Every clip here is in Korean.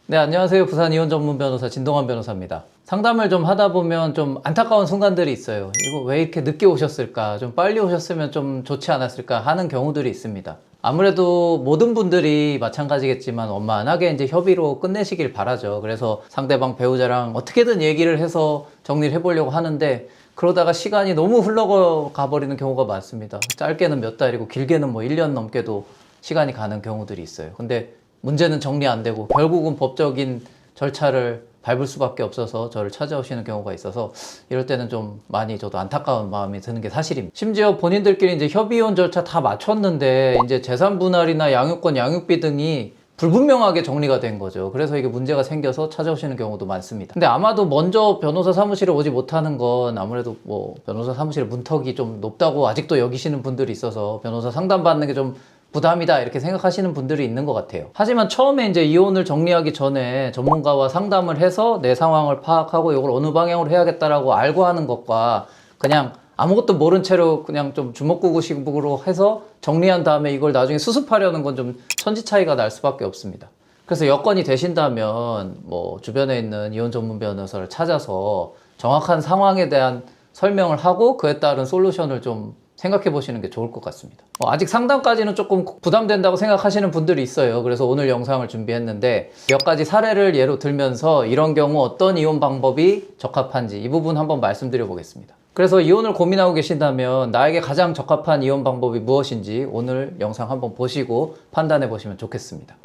네, 안녕하세요. 부산 이혼 전문 변호사 진동환 변호사입니다. 상담을 좀 하다 보면 좀 안타까운 순간들이 있어요. 이거 왜 이렇게 늦게 오셨을까? 좀 빨리 오셨으면 좀 좋지 않았을까? 하는 경우들이 있습니다. 아무래도 모든 분들이 마찬가지겠지만 원만하게 이제 협의로 끝내시길 바라죠. 그래서 상대방 배우자랑 어떻게든 얘기를 해서 정리를 해보려고 하는데 그러다가 시간이 너무 흘러가 버리는 경우가 많습니다. 짧게는 몇 달이고 길게는 뭐 1년 넘게도 시간이 가는 경우들이 있어요. 근데 문제는 정리 안 되고 결국은 법적인 절차를 밟을 수밖에 없어서 저를 찾아오시는 경우가 있어서 이럴 때는 좀 많이 저도 안타까운 마음이 드는 게 사실입니다. 심지어 본인들끼리 이제 협의혼 절차 다 마쳤는데 이제 재산 분할이나 양육권, 양육비 등이 불분명하게 정리가 된 거죠. 그래서 이게 문제가 생겨서 찾아오시는 경우도 많습니다. 근데 아마도 먼저 변호사 사무실에 오지 못하는 건 아무래도 뭐 변호사 사무실 문턱이 좀 높다고 아직도 여기시는 분들이 있어서 변호사 상담 받는 게 좀 부담이다 이렇게 생각하시는 분들이 있는 것 같아요. 하지만 처음에 이제 이혼을 정리하기 전에 전문가와 상담을 해서 내 상황을 파악하고 이걸 어느 방향으로 해야겠다라고 알고 하는 것과 그냥 아무것도 모른 채로 그냥 좀 주먹구구식으로 해서 정리한 다음에 이걸 나중에 수습하려는 건 좀 천지 차이가 날 수밖에 없습니다. 그래서 여건이 되신다면 뭐 주변에 있는 이혼 전문 변호사를 찾아서 정확한 상황에 대한 설명을 하고 그에 따른 솔루션을 좀 생각해 보시는 게 좋을 것 같습니다. 아직 상담까지는 조금 부담된다고 생각하시는 분들이 있어요. 그래서 오늘 영상을 준비했는데 몇 가지 사례를 예로 들면서 이런 경우 어떤 이혼 방법이 적합한지 이 부분 한번 말씀드려 보겠습니다. 그래서 이혼을 고민하고 계신다면 나에게 가장 적합한 이혼 방법이 무엇인지 오늘 영상 한번 보시고 판단해 보시면 좋겠습니다.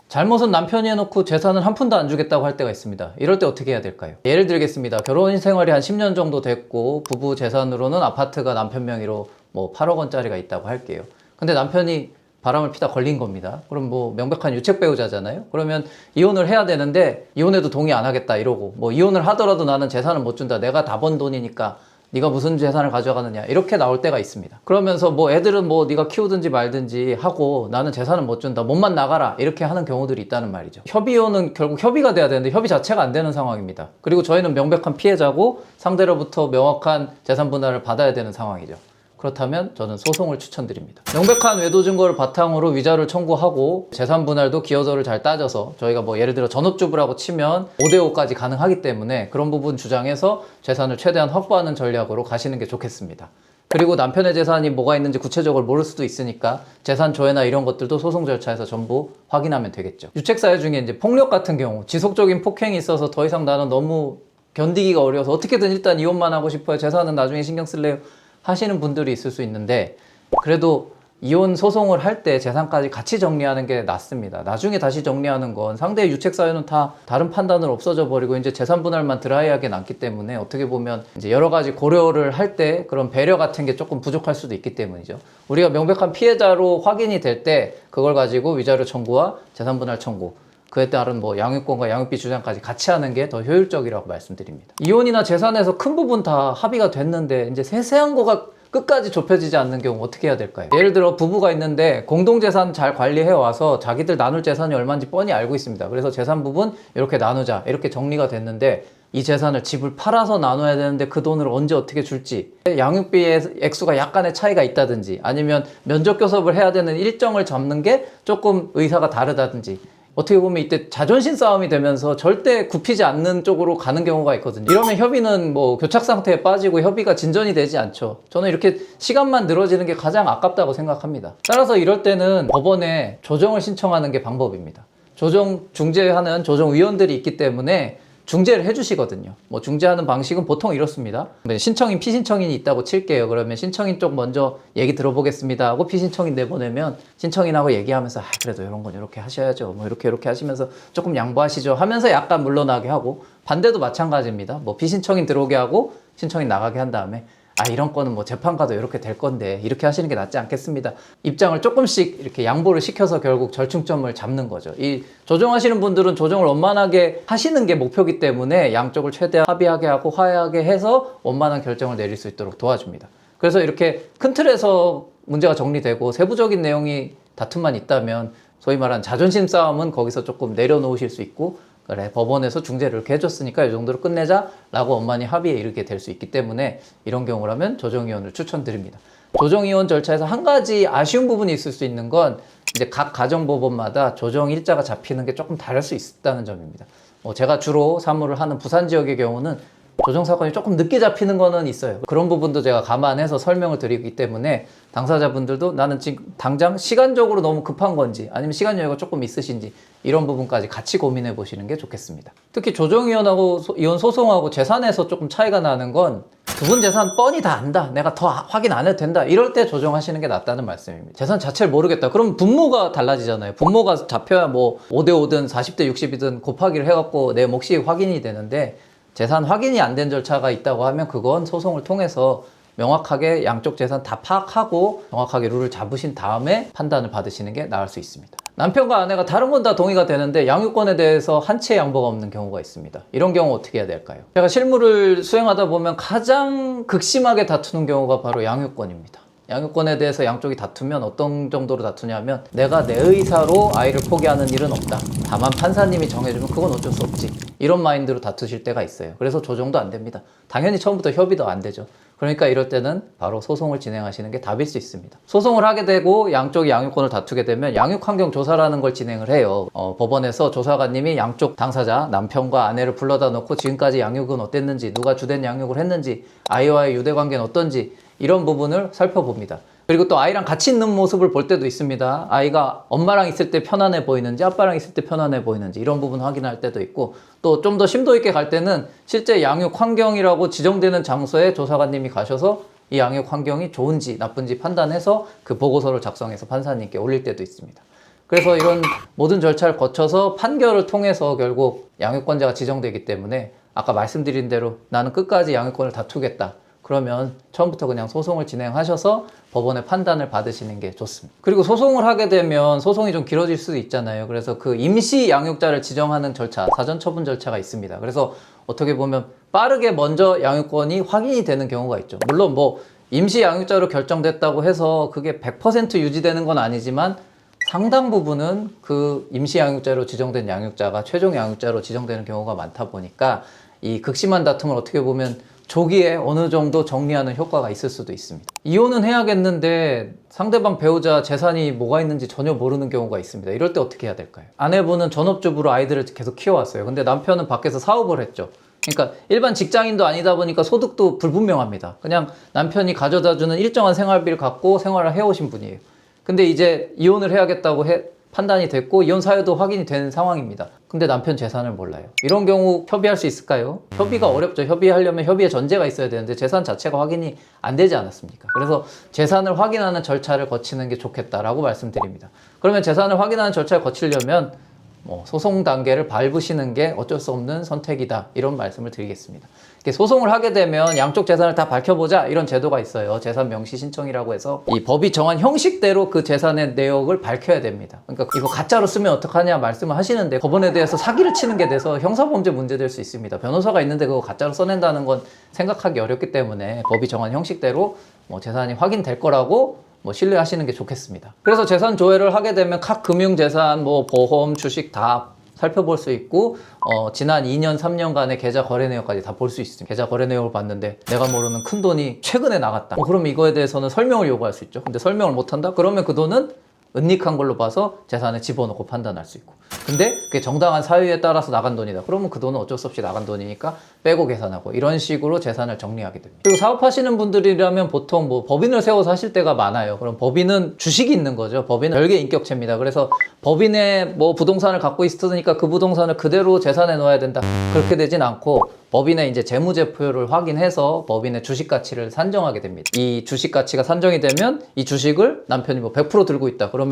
잘못은 남편이 해놓고 재산을 한 푼도 안 주겠다고 할 때가 있습니다. 이럴 때 어떻게 해야 될까요? 예를 들겠습니다. 결혼 생활이 한 10년 정도 됐고 부부 재산으로는 아파트가 남편 명의로 뭐 8억 원짜리가 있다고 할게요. 근데 남편이 바람을 피다 걸린 겁니다. 그럼 뭐 명백한 유책 배우자잖아요. 그러면 이혼을 해야 되는데 이혼해도 동의 안 하겠다 이러고 뭐 이혼을 하더라도 나는 재산을 못 준다. 내가 다 번 돈이니까 네가 무슨 재산을 가져가느냐 이렇게 나올 때가 있습니다. 그러면서 뭐 애들은 뭐 네가 키우든지 말든지 하고 나는 재산을 못 준다. 몸만 나가라 이렇게 하는 경우들이 있다는 말이죠. 협의혼은 결국 협의가 돼야 되는데 협의 자체가 안 되는 상황입니다. 그리고 저희는 명백한 피해자고 상대로부터 명확한 재산 분할을 받아야 되는 상황이죠. 그렇다면 저는 소송을 추천드립니다. 명백한 외도 증거를 바탕으로 위자료를 청구하고 재산 분할도 기여도를 잘 따져서 저희가 뭐 예를 들어 전업주부라고 치면 5대5까지 가능하기 때문에 그런 부분 주장해서 재산을 최대한 확보하는 전략으로 가시는 게 좋겠습니다. 그리고 남편의 재산이 뭐가 있는지 구체적으로 모를 수도 있으니까 재산 조회나 이런 것들도 소송 절차에서 전부 확인하면 되겠죠. 유책사유 중에 이제 폭력 같은 경우 지속적인 폭행이 있어서 더 이상 나는 너무 견디기가 어려워서 어떻게든 일단 이혼만 하고 싶어요. 재산은 나중에 신경 쓸래요. 하시는 분들이 있을 수 있는데 그래도 이혼 소송을 할 때 재산까지 같이 정리하는 게 낫습니다. 나중에 다시 정리하는 건 상대의 유책 사유는 다 다른 판단으로 없어져 버리고 이제 재산 분할만 드라이하게 남기 때문에 어떻게 보면 이제 여러 가지 고려를 할 때 그런 배려 같은 게 조금 부족할 수도 있기 때문이죠. 우리가 명백한 피해자로 확인이 될 때 그걸 가지고 위자료 청구와 재산 분할 청구 그에 따른 뭐 양육권과 양육비 주장까지 같이 하는 게 더 효율적이라고 말씀드립니다. 이혼이나 재산에서 큰 부분 다 합의가 됐는데 이제 세세한 거가 끝까지 좁혀지지 않는 경우 어떻게 해야 될까요? 예를 들어 부부가 있는데 공동재산 잘 관리해 와서 자기들 나눌 재산이 얼마인지 뻔히 알고 있습니다. 그래서 재산 부분 이렇게 나누자 이렇게 정리가 됐는데 이 재산을 집을 팔아서 나눠야 되는데 그 돈을 언제 어떻게 줄지 양육비의 액수가 약간의 차이가 있다든지 아니면 면접 교섭을 해야 되는 일정을 잡는 게 조금 의사가 다르다든지 어떻게 보면 이때 자존심 싸움이 되면서 절대 굽히지 않는 쪽으로 가는 경우가 있거든요. 이러면 협의는 뭐 교착 상태에 빠지고 협의가 진전이 되지 않죠. 저는 이렇게 시간만 늘어지는 게 가장 아깝다고 생각합니다. 따라서 이럴 때는 법원에 조정을 신청하는 게 방법입니다. 조정 중재하는 조정위원들이 있기 때문에 중재를 해주시거든요. 뭐 중재하는 방식은 보통 이렇습니다. 신청인, 피신청인이 있다고 칠게요. 그러면 신청인 쪽 먼저 얘기 들어보겠습니다 하고 피신청인 내보내면 신청인하고 얘기하면서 그래도 이런 건 이렇게 하셔야죠. 뭐 이렇게 하시면서 조금 양보하시죠 하면서 약간 물러나게 하고 반대도 마찬가지입니다. 뭐 피신청인 들어오게 하고 신청인 나가게 한 다음에 이런 거는 뭐 재판 가도 이렇게 될 건데 이렇게 하시는 게 낫지 않겠습니다. 입장을 조금씩 이렇게 양보를 시켜서 결국 절충점을 잡는 거죠. 이 조정하시는 분들은 조정을 원만하게 하시는 게 목표이기 때문에 양쪽을 최대한 합의하게 하고 화해하게 해서 원만한 결정을 내릴 수 있도록 도와줍니다. 그래서 이렇게 큰 틀에서 문제가 정리되고 세부적인 내용이 다툼만 있다면 소위 말하는 자존심 싸움은 거기서 조금 내려놓으실 수 있고 그래 법원에서 중재를 이렇게 해줬으니까 이 정도로 끝내자 라고 원만히 합의에 이르게 될 수 있기 때문에 이런 경우라면 조정위원을 추천드립니다. 조정이혼 절차에서 한 가지 아쉬운 부분이 있을 수 있는 건 이제 각 가정법원마다 조정 일자가 잡히는 게 조금 다를 수 있다는 점입니다. 제가 주로 사무를 하는 부산 지역의 경우는 조정 사건이 조금 늦게 잡히는 거는 있어요. 그런 부분도 제가 감안해서 설명을 드리기 때문에 당사자분들도 나는 지금 당장 시간적으로 너무 급한 건지 아니면 시간 여유가 조금 있으신지 이런 부분까지 같이 고민해 보시는 게 좋겠습니다. 특히 조정이혼하고 이혼 소송하고 재산에서 조금 차이가 나는 건 두 분 재산 뻔히 다 안다, 내가 더 확인 안 해도 된다, 이럴 때 조정하시는 게 낫다는 말씀입니다. 재산 자체를 모르겠다, 그럼 분모가 달라지잖아요. 분모가 잡혀야 뭐 5대5든 40대 60이든 곱하기를 해갖고 내 몫이 확인이 되는데, 재산 확인이 안 된 절차가 있다고 하면 그건 소송을 통해서 명확하게 양쪽 재산 다 파악하고 정확하게 룰을 잡으신 다음에 판단을 받으시는 게 나을 수 있습니다. 남편과 아내가 다른 건 다 동의가 되는데 양육권에 대해서 한 채 양보가 없는 경우가 있습니다. 이런 경우 어떻게 해야 될까요? 제가 실무를 수행하다 보면 가장 극심하게 다투는 경우가 바로 양육권입니다. 양육권에 대해서 양쪽이 다투면 어떤 정도로 다투냐면, 내가 내 의사로 아이를 포기하는 일은 없다, 다만 판사님이 정해주면 그건 어쩔 수 없지, 이런 마인드로 다투실 때가 있어요. 그래서 조정도 안 됩니다. 당연히 처음부터 협의도 안 되죠. 그러니까 이럴 때는 바로 소송을 진행하시는 게 답일 수 있습니다. 소송을 하게 되고 양쪽이 양육권을 다투게 되면 양육환경조사라는 걸 진행을 해요. 법원에서 조사관님이 양쪽 당사자 남편과 아내를 불러다 놓고 지금까지 양육은 어땠는지, 누가 주된 양육을 했는지, 아이와의 유대관계는 어떤지, 이런 부분을 살펴봅니다. 그리고 또 아이랑 같이 있는 모습을 볼 때도 있습니다. 아이가 엄마랑 있을 때 편안해 보이는지 아빠랑 있을 때 편안해 보이는지 이런 부분 확인할 때도 있고, 또 좀 더 심도 있게 갈 때는 실제 양육 환경이라고 지정되는 장소에 조사관님이 가셔서 이 양육 환경이 좋은지 나쁜지 판단해서 그 보고서를 작성해서 판사님께 올릴 때도 있습니다. 그래서 이런 모든 절차를 거쳐서 판결을 통해서 결국 양육권자가 지정되기 때문에, 아까 말씀드린 대로 나는 끝까지 양육권을 다투겠다, 그러면 처음부터 그냥 소송을 진행하셔서 법원의 판단을 받으시는 게 좋습니다. 그리고 소송을 하게 되면 소송이 좀 길어질 수도 있잖아요. 그래서 그 임시 양육자를 지정하는 절차, 사전 처분 절차가 있습니다. 그래서 어떻게 보면 빠르게 먼저 양육권이 확인이 되는 경우가 있죠. 물론 뭐 임시 양육자로 결정됐다고 해서 그게 100% 유지되는 건 아니지만, 상당 부분은 그 임시 양육자로 지정된 양육자가 최종 양육자로 지정되는 경우가 많다 보니까 이 극심한 다툼을 어떻게 보면 조기에 어느 정도 정리하는 효과가 있을 수도 있습니다. 이혼은 해야겠는데 상대방 배우자 재산이 뭐가 있는지 전혀 모르는 경우가 있습니다. 이럴 때 어떻게 해야 될까요? 아내분은 전업주부로 아이들을 계속 키워왔어요. 근데 남편은 밖에서 사업을 했죠. 그러니까 일반 직장인도 아니다 보니까 소득도 불분명합니다. 그냥 남편이 가져다주는 일정한 생활비를 갖고 생활을 해오신 분이에요. 근데 이제 이혼을 해야겠다고 판단이 됐고 이혼 사유도 확인이 된 상황입니다. 근데 남편 재산을 몰라요. 이런 경우 협의할 수 있을까요? 협의가 어렵죠. 협의하려면 협의의 전제가 있어야 되는데 재산 자체가 확인이 안 되지 않았습니까? 그래서 재산을 확인하는 절차를 거치는 게 좋겠다라고 말씀드립니다. 그러면 재산을 확인하는 절차를 거치려면 소송 단계를 밟으시는 게 어쩔 수 없는 선택이다, 이런 말씀을 드리겠습니다. 소송을 하게 되면 양쪽 재산을 다 밝혀보자, 이런 제도가 있어요. 재산 명시 신청이라고 해서 이 법이 정한 형식대로 그 재산의 내역을 밝혀야 됩니다. 그러니까 이거 가짜로 쓰면 어떡하냐 말씀을 하시는데, 법원에 대해서 사기를 치는 게 돼서 형사범죄 문제될 수 있습니다. 변호사가 있는데 그거 가짜로 써낸다는 건 생각하기 어렵기 때문에 법이 정한 형식대로 재산이 확인될 거라고 신뢰하시는 게 좋겠습니다. 그래서 재산 조회를 하게 되면 각 금융재산, 보험, 주식 다 살펴볼 수 있고, 지난 2년, 3년간의 계좌 거래 내역까지 다 볼 수 있습니다. 계좌 거래 내역을 봤는데 내가 모르는 큰 돈이 최근에 나갔다. 그럼 이거에 대해서는 설명을 요구할 수 있죠. 근데 설명을 못한다? 그러면 그 돈은 은닉한 걸로 봐서 재산에 집어넣고 판단할 수 있고, 근데 그게 정당한 사유에 따라서 나간 돈이다. 그러면 그 돈은 어쩔 수 없이 나간 돈이니까 빼고 계산하고, 이런 식으로 재산을 정리하게 됩니다. 그리고 사업하시는 분들이라면 보통 법인을 세워서 하실 때가 많아요. 그럼 법인은 주식이 있는 거죠. 법인은 별개 인격체입니다. 그래서 법인에 부동산을 갖고 있으니까 그 부동산을 그대로 재산에 넣어야 된다, 그렇게 되진 않고, 법인의 이제 재무제표를 확인해서 법인의 주식 가치를 산정하게 됩니다. 이 주식 가치가 산정이 되면 이 주식을 남편이 100% 들고 있다. 그러면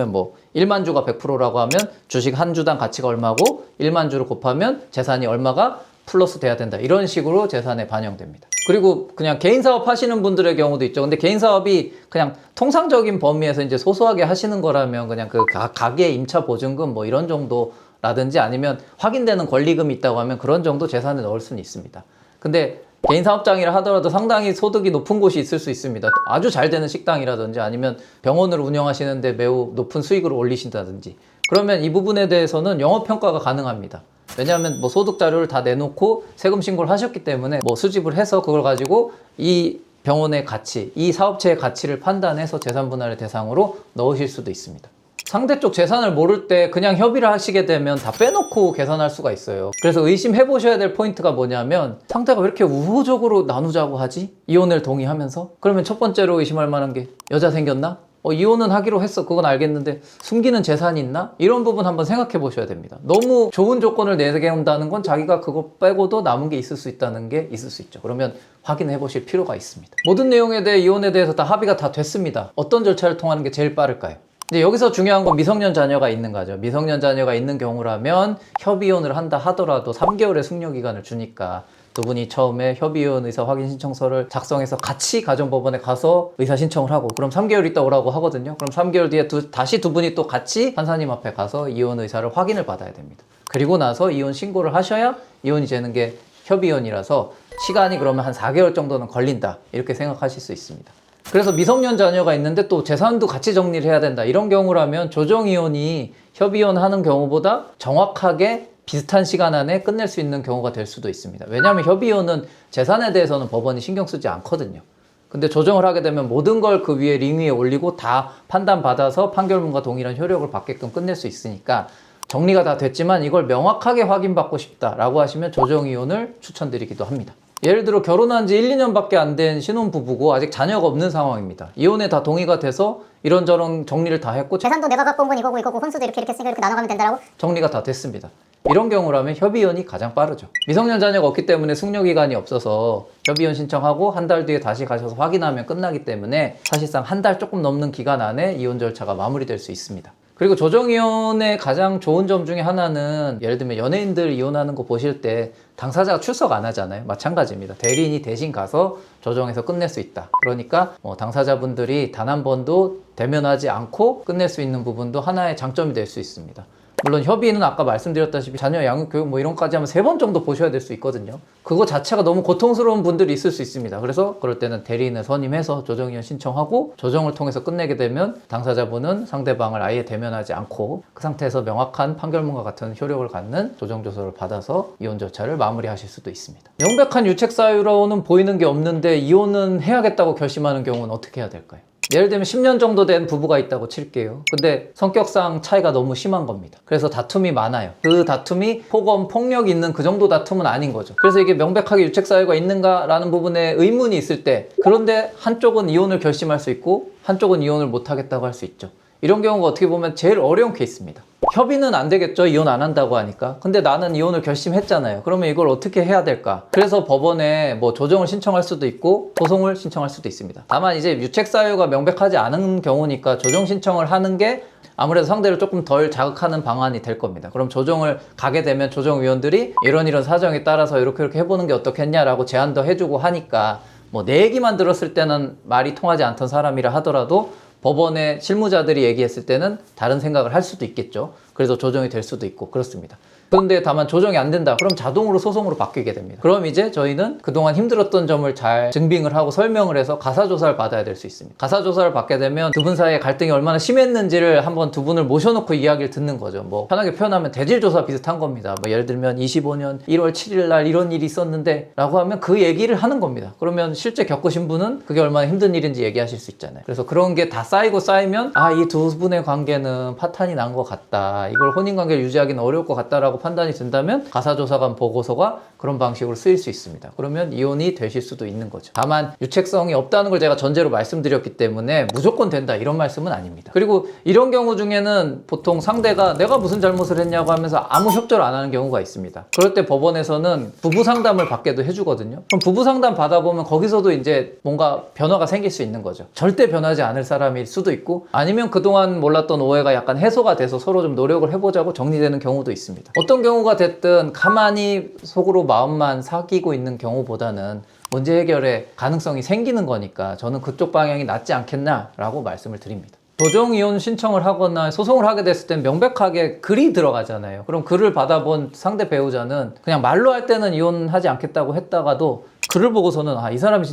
1만 주가 100%라고 하면 주식 한 주당 가치가 얼마고 1만 주를 곱하면 재산이 얼마가 플러스 돼야 된다. 이런 식으로 재산에 반영됩니다. 그리고 그냥 개인 사업 하시는 분들의 경우도 있죠. 근데 개인 사업이 그냥 통상적인 범위에서 이제 소소하게 하시는 거라면 그냥 그 가계 임차 보증금 이런 정도 라든지, 아니면 확인되는 권리금이 있다고 하면 그런 정도 재산에 넣을 수는 있습니다. 근데 개인 사업장이라 하더라도 상당히 소득이 높은 곳이 있을 수 있습니다. 아주 잘 되는 식당이라든지, 아니면 병원을 운영하시는데 매우 높은 수익을 올리신다든지, 그러면 이 부분에 대해서는 영업평가가 가능합니다. 왜냐하면 소득 자료를 다 내놓고 세금 신고를 하셨기 때문에 수집을 해서 그걸 가지고 이 병원의 가치, 이 사업체의 가치를 판단해서 재산 분할의 대상으로 넣으실 수도 있습니다. 상대 쪽 재산을 모를 때 그냥 협의를 하시게 되면 다 빼놓고 계산할 수가 있어요. 그래서 의심해 보셔야 될 포인트가 뭐냐면, 상대가 왜 이렇게 우호적으로 나누자고 하지? 이혼을 동의하면서? 그러면 첫 번째로 의심할 만한 게, 여자 생겼나? 이혼은 하기로 했어. 그건 알겠는데 숨기는 재산이 있나? 이런 부분 한번 생각해 보셔야 됩니다. 너무 좋은 조건을 내세운다는 건 자기가 그거 빼고도 남은 게 있을 수 있다는 게 있을 수 있죠. 그러면 확인해 보실 필요가 있습니다. 모든 내용에 대해 이혼에 대해서 다 합의가 다 됐습니다. 어떤 절차를 통하는 게 제일 빠를까요? 이제 여기서 중요한 건 미성년 자녀가 있는 거죠. 미성년 자녀가 있는 경우라면 협의혼을 한다 하더라도 3개월의 숙려기간을 주니까 두 분이 처음에 협의혼 의사 확인 신청서를 작성해서 같이 가정법원에 가서 의사 신청을 하고, 그럼 3개월 있다 오라고 하거든요. 그럼 3개월 뒤에 다시 두 분이 또 같이 판사님 앞에 가서 이혼 의사를 확인을 받아야 됩니다. 그리고 나서 이혼 신고를 하셔야 이혼이 되는 게 협의혼이라서 시간이 그러면 한 4개월 정도는 걸린다, 이렇게 생각하실 수 있습니다. 그래서 미성년 자녀가 있는데 또 재산도 같이 정리를 해야 된다, 이런 경우라면 조정이혼이 협의혼 하는 경우보다 정확하게 비슷한 시간 안에 끝낼 수 있는 경우가 될 수도 있습니다. 왜냐하면 협의혼은 재산에 대해서는 법원이 신경 쓰지 않거든요. 근데 조정을 하게 되면 모든 걸 그 위에 링 위에 올리고 다 판단받아서 판결문과 동일한 효력을 받게끔 끝낼 수 있으니까 정리가 다 됐지만 이걸 명확하게 확인받고 싶다라고 하시면 조정이혼을 추천드리기도 합니다. 예를 들어 결혼한 지 1, 2년밖에 안 된 신혼부부고 아직 자녀가 없는 상황입니다. 이혼에 다 동의가 돼서 이런저런 정리를 다 했고, 재산도 내가 갖고 온 건 이거고 혼수도 이렇게 했으니까 이렇게 나눠가면 된다라고 정리가 다 됐습니다. 이런 경우라면 협의혼이 가장 빠르죠. 미성년 자녀가 없기 때문에 숙려기간이 없어서 협의혼 신청하고 한 달 뒤에 다시 가셔서 확인하면 끝나기 때문에 사실상 한 달 조금 넘는 기간 안에 이혼 절차가 마무리될 수 있습니다. 그리고 조정이혼의 가장 좋은 점 중에 하나는, 예를 들면 연예인들 이혼하는 거 보실 때 당사자가 출석 안 하잖아요. 마찬가지입니다. 대리인이 대신 가서 조정해서 끝낼 수 있다. 그러니까 당사자분들이 단 한 번도 대면하지 않고 끝낼 수 있는 부분도 하나의 장점이 될 수 있습니다. 물론 협의는 아까 말씀드렸다시피 자녀 양육 교육 뭐 이런 까지 하면 3번 정도 보셔야 될 수 있거든요. 그거 자체가 너무 고통스러운 분들이 있을 수 있습니다. 그래서 그럴 때는 대리인을 선임해서 조정이혼 신청하고 조정을 통해서 끝내게 되면 당사자분은 상대방을 아예 대면하지 않고 그 상태에서 명확한 판결문과 같은 효력을 갖는 조정조서를 받아서 이혼 절차를 마무리하실 수도 있습니다. 명백한 유책 사유로는 보이는 게 없는데 이혼은 해야겠다고 결심하는 경우는 어떻게 해야 될까요? 예를 들면 10년 정도 된 부부가 있다고 칠게요. 근데 성격상 차이가 너무 심한 겁니다. 그래서 다툼이 많아요. 그 다툼이 폭언, 폭력이 있는 그 정도 다툼은 아닌 거죠. 그래서 이게 명백하게 유책 사유가 있는가라는 부분에 의문이 있을 때, 그런데 한쪽은 이혼을 결심할 수 있고 한쪽은 이혼을 못 하겠다고 할 수 있죠. 이런 경우가 어떻게 보면 제일 어려운 케이스입니다. 협의는 안 되겠죠, 이혼 안 한다고 하니까. 근데 나는 이혼을 결심했잖아요. 그러면 이걸 어떻게 해야 될까? 그래서 법원에 조정을 신청할 수도 있고 소송을 신청할 수도 있습니다. 다만 이제 유책 사유가 명백하지 않은 경우니까 조정 신청을 하는 게 아무래도 상대를 조금 덜 자극하는 방안이 될 겁니다. 그럼 조정을 가게 되면 조정위원들이 이런 사정에 따라서 이렇게 해보는 게 어떻겠냐라고 제안도 해주고 하니까, 내 얘기만 들었을 때는 말이 통하지 않던 사람이라 하더라도 법원의 실무자들이 얘기했을 때는 다른 생각을 할 수도 있겠죠. 그래서 조정이 될 수도 있고 그렇습니다. 그런데 다만 조정이 안 된다. 그럼 자동으로 소송으로 바뀌게 됩니다. 그럼 이제 저희는 그동안 힘들었던 점을 잘 증빙을 하고 설명을 해서 가사조사를 받아야 될 수 있습니다. 가사조사를 받게 되면 두 분 사이의 갈등이 얼마나 심했는지를 한번 두 분을 모셔놓고 이야기를 듣는 거죠. 편하게 표현하면 대질조사 비슷한 겁니다. 예를 들면 25년 1월 7일 날 이런 일이 있었는데 라고 하면 그 얘기를 하는 겁니다. 그러면 실제 겪으신 분은 그게 얼마나 힘든 일인지 얘기하실 수 있잖아요. 그래서 그런 게 다 쌓이면 이 두 분의 관계는 파탄이 난 것 같다. 이걸 혼인관계를 유지하기는 어려울 것 같다라고 판단이 든다면 가사조사관 보고서가 그런 방식으로 쓰일 수 있습니다. 그러면 이혼이 되실 수도 있는 거죠. 다만 유책성이 없다는 걸 제가 전제로 말씀드렸기 때문에 무조건 된다 이런 말씀은 아닙니다. 그리고 이런 경우 중에는 보통 상대가 내가 무슨 잘못을 했냐고 하면서 아무 협조를 안 하는 경우가 있습니다. 그럴 때 법원에서는 부부 상담을 받게도 해주거든요. 그럼 부부 상담 받아보면 거기서도 이제 뭔가 변화가 생길 수 있는 거죠. 절대 변하지 않을 사람일 수도 있고, 아니면 그동안 몰랐던 오해가 약간 해소가 돼서 서로 좀 노력을 해보자고 정리되는 경우도 있습니다. 어떤 경우가 됐든 가만히 속으로 마음만 사귀고 있는 경우보다는 문제 해결의 가능성이 생기는 거니까 저는 그쪽 방향이 낫지 않겠나라고 말씀을 드립니다. 조정이혼 신청을 하거나 소송을 하게 됐을 땐 명백하게 글이 들어가잖아요. 그럼 글을 받아본 상대 배우자는 그냥 말로 할 때는 이혼하지 않겠다고 했다가도 글을 보고서는 이 사람이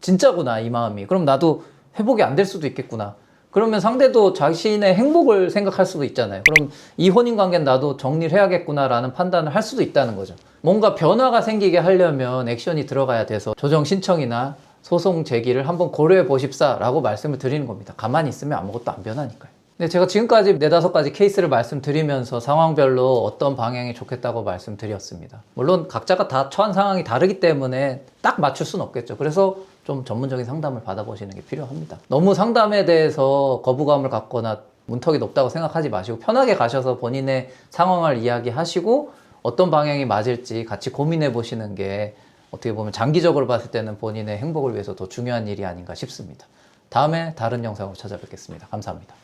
진짜구나 이 마음이. 그럼 나도 회복이 안 될 수도 있겠구나. 그러면 상대도 자신의 행복을 생각할 수도 있잖아요. 그럼 이 혼인관계는 나도 정리를 해야겠구나라는 판단을 할 수도 있다는 거죠. 뭔가 변화가 생기게 하려면 액션이 들어가야 돼서 조정 신청이나 소송 제기를 한번 고려해 보십사라고 말씀을 드리는 겁니다. 가만히 있으면 아무것도 안 변하니까요. 근데 제가 지금까지 4-5가지 케이스를 말씀드리면서 상황별로 어떤 방향이 좋겠다고 말씀드렸습니다. 물론 각자가 다 처한 상황이 다르기 때문에 딱 맞출 수는 없겠죠. 그래서 좀 전문적인 상담을 받아보시는 게 필요합니다. 너무 상담에 대해서 거부감을 갖거나 문턱이 높다고 생각하지 마시고 편하게 가셔서 본인의 상황을 이야기하시고 어떤 방향이 맞을지 같이 고민해 보시는 게 어떻게 보면 장기적으로 봤을 때는 본인의 행복을 위해서 더 중요한 일이 아닌가 싶습니다. 다음에 다른 영상으로 찾아뵙겠습니다. 감사합니다.